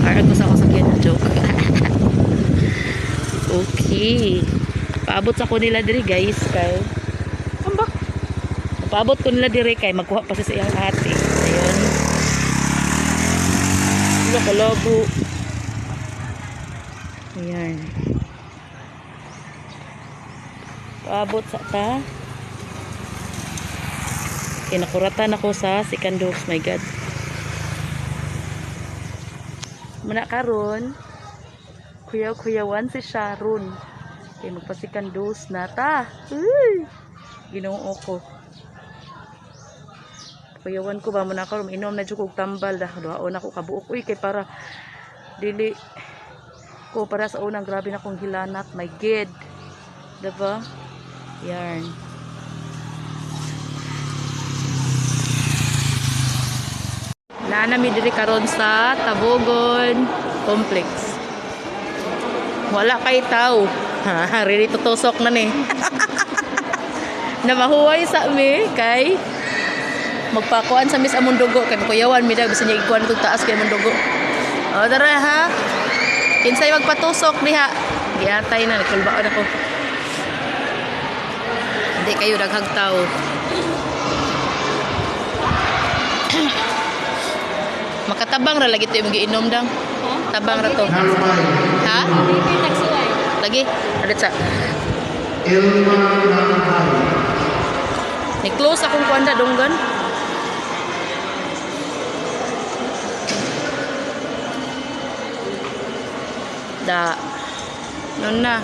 Para ko sa kasakyan na joke. Okay. Paabot sa ko nila diri guys kay amba. Paabot ko nila diri kay magkuha pa sa iyang ate. Ayun. Wala ka labo. Ayan. Paabot sa ta. Kinakuratan ako sa second dose. My God. Muna karon kuyaw-kuyawan si Sharon. Kaya magpa-second dose na ta. Uy! Ginoo ko. Kuyawan ko ba muna karon inom na jud kog tambal dah. Duhaon ako kabuok. Uy kay para dili ko para sa unang grabe na kong hilanat. My God. Diba? Yarn. Naanami diri karon sa Tabogon Complex. Wala kay tao. Really tutusok na ni. Na mahuway sa mi kay magpakuan sa mis among dugo kay kuyawan mi dag bisan niya ikuan tug taas kay among dugo. O tara ha. Kinsay magpatusok diha. Giatay na nagkulbaon ako. Hindi kayo daghang tao. Makatabang ra lagi to imong giinom dang. Tabang ra to. Ha? Lagi. Ada sa. Ni close akong kuanda donggan. Da. Non na.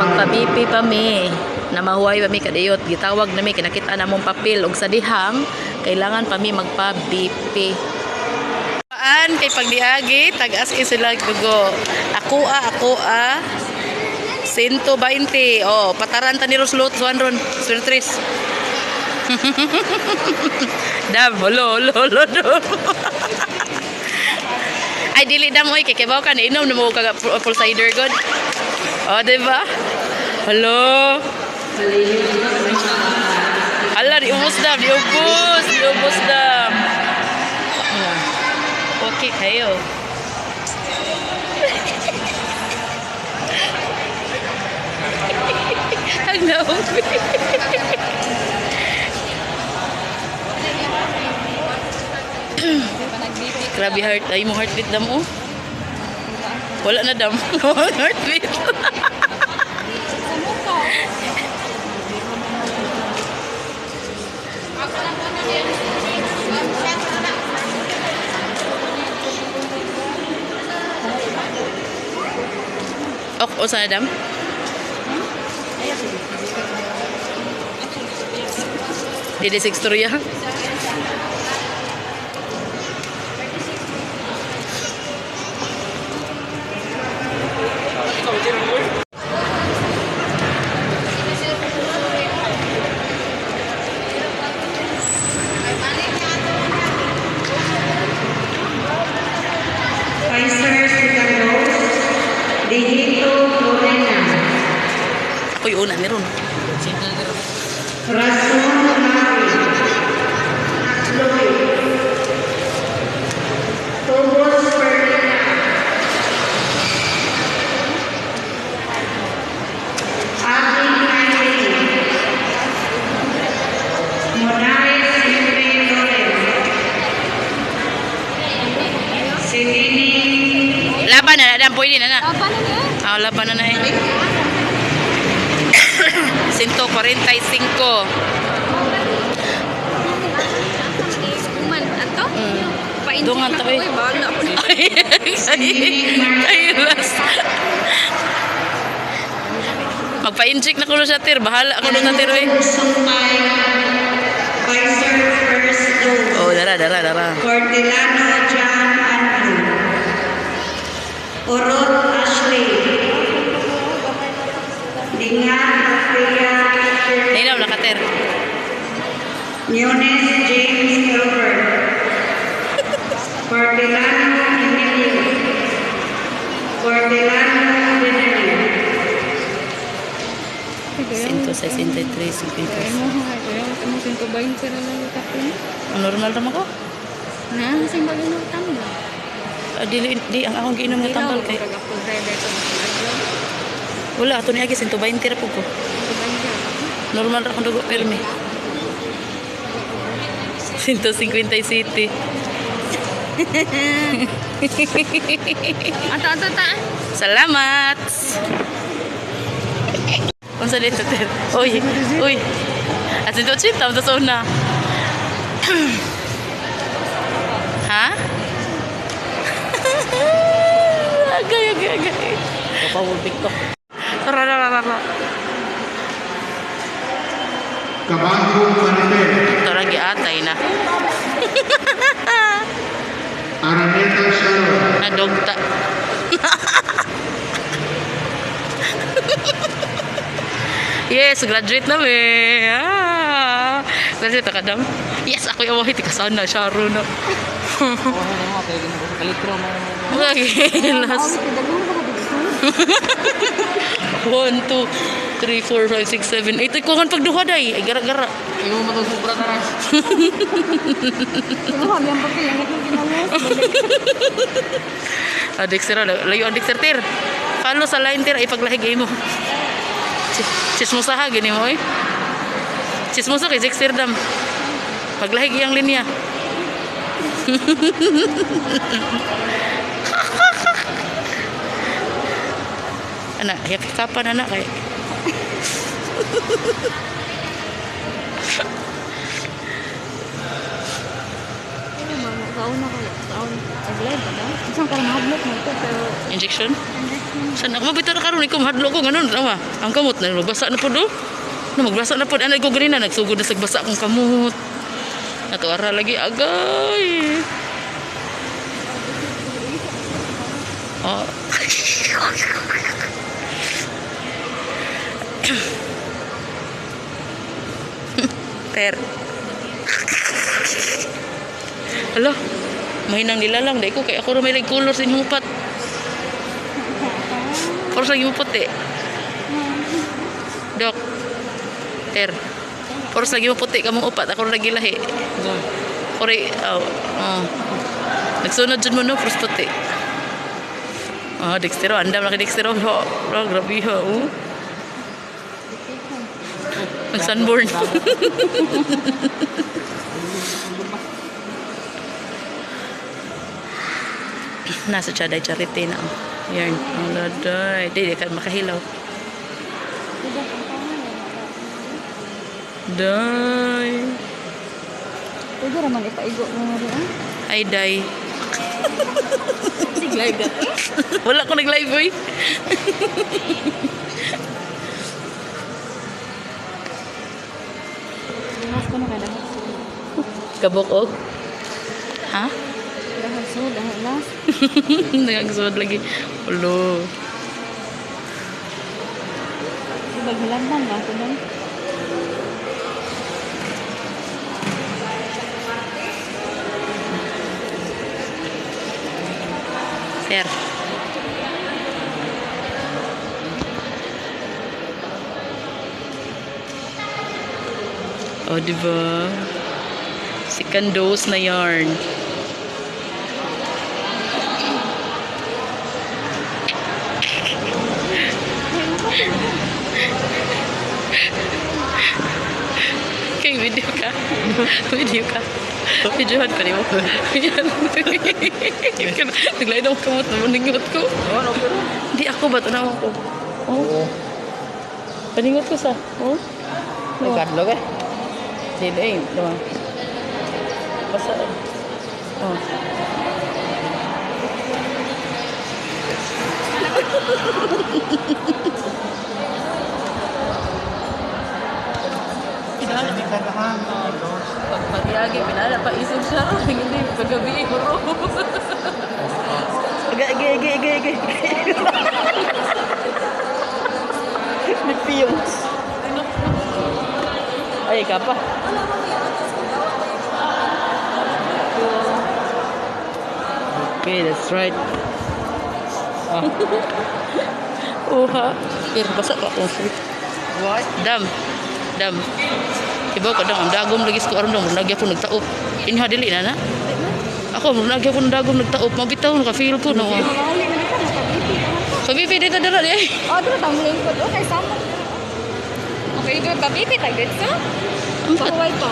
Magpa-BP pa mi. Na mahuway pa mi kadayot. Gitawag na mi kinakita na mong papel og sa dihang kailangan pa mi magpa-BP. Paan kay pagdiagi tag-as kay sila dugo. Ako 120. Oh, pataran ta ni Roslot suan ron. Swertris. Dam, holo. Ay dili dam oy kay kibaw ka ni inom na mo kag apple cider god. Oh, di ba? Hello. Ala, diubos dam. Okay kayo. Hello. Grabe heart. Ay mo heartbeat dam oh. Wala na dam. Heartbeat. O sana dam? Dede Sextoria. Ako yung una meron. Laban na na, pwede na na. Laban na na eh. 145. Dungan to eh. Magpa-inject na ko sa tir. Bahala ako nung tir eh. Oh, dara. Cortelano John Andrew. Orot Ashley. Dingan Ophelia. Ninaw na kater. Nunes James Gilbert. Cortelano Emilio. Cortelano Benelli. 163. Ang normal naman ko. Na, sing mag-inom tambal. Di ang akong giinom nga tambal kay. Full rider to mag-adlaw. Wala ato ni agi 120 ra pud ko. Ito ba niya? Normal ra kung dugo permi. 150 city. Ato ta. Salamat. Unsa dito ter? Uy, uy. Asin to chip tam to sona. Ha? Agay. Kapawulpik ko. Rara. Kabangong Marites, Ito lagi atay na. Araneta Sharon, Nadogta. Yes, graduate na me. Graduate ka kadam. Yes, ako yung wahit ka sana Sharon na. Oo, mo kay kalitro mo. Lagi last. 1 2 3 4 5 6 7 8 ko kan pagduha day. Ay gara-gara. Imo mo to sobra na. Ano yang pagka langit ng ginawa? Dexter, layo ang Dexter tir. Follow sa line tir ipaglahig mo. Chismosa ha gini mo eh. Chismosa kay Dexter dam. Paglahig iyang linya. Anak, yak kapan anak kay. Kauna ko. Tag-live ba daw? Isang ka mahablot mo ito pero Injection? Sana ako mabito na karon ikaw mahadlo ko ganon tama. Ang kamot na magbasa na pud do. Na magbasa na pud anay ko ganina nagsugod na sa basa akong kamot. Nato ara lagi agay. Oh. Per. Alo. Mahinang nilalang dai ko kay ako ra may color sa inyong upat. Pero sa inyong puti. Dok. Ter. Pero sa inyong puti kamong upat ako ra gilahi. Kore nagsunod jud mo no pero puti. Dextero andam lagi Dextero. Grabe ha. Nag-sunburn. Nasa Chaday Charity na. Yan. Ang laday. Di ka makahilaw. Day. pwede naman ipaigo mo rin. Ay, day. Sige, live Wala ko nag-live, boy. Mas ko na ka dahil so. Kabok-og. Ha? Dahil so, dahil last. Nagagsuod lagi. Ulo. Baghalandan ba ako nun? Sir. O, diba? Second dose na yarn. Okay, video ka. Video ka. Videohan ko ni mo. Naglain ako kamot na maningot ko. Hindi ako ba? Tanawa ko. Oh. Paningot ko sa. Oh. Ay kadlok eh. Hindi eh. Diba? Basta. Oh. Pagpagiyagi, pinala pa isip siya. Hindi, paggabi ko ro. Gay. Nagpiyong. Ay, ka pa. Okay, that's right. Uha. Pero basa ka kung sweet. What? Dam. Ibaw ko dam, ang dagom lagi ko aron dam, lagi ako nagtaop. Inha dili na na. Ako, lagi ako ng dagom nagtaop. Mabitaw, naka-feel ko no. Mawali na dito, nakabibi naman to. Kabibi dito dala di ay. Oh, dito tangling ko. Okay, sama. Okay, dito kabibi, tagit ka? Pahuway pa.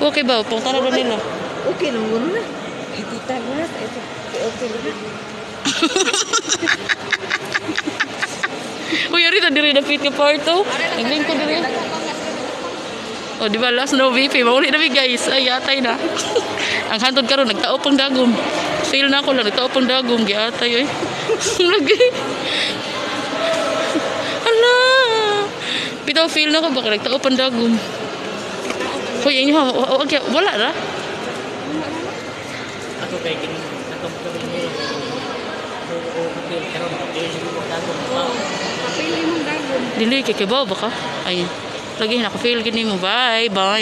Okay ba? Punta na doon nila. Okay, nung gano'n na. Tita, gano'n. Ito, okay na. Uy, ari ta diri na fit ka parto. Nagling ko diri. Oh, di ba last no VP, mauli na mi guys. Ay, atay na. Ang hantod karon nagtaop ang dagom. Feel na ako lang nagtaop ang dagom, giatay oy. Lagi. Ala. Bitaw feel na ko baka nagtaop ang dagom. Hoy, inyo okay, wala ra. Ako kay kini atong kami ni. O kapil karon kapil mo dago. Kapili mong dagon. Dili kay kibaw baka. Ay, lagi na ka feel gini mo. Bye, bye.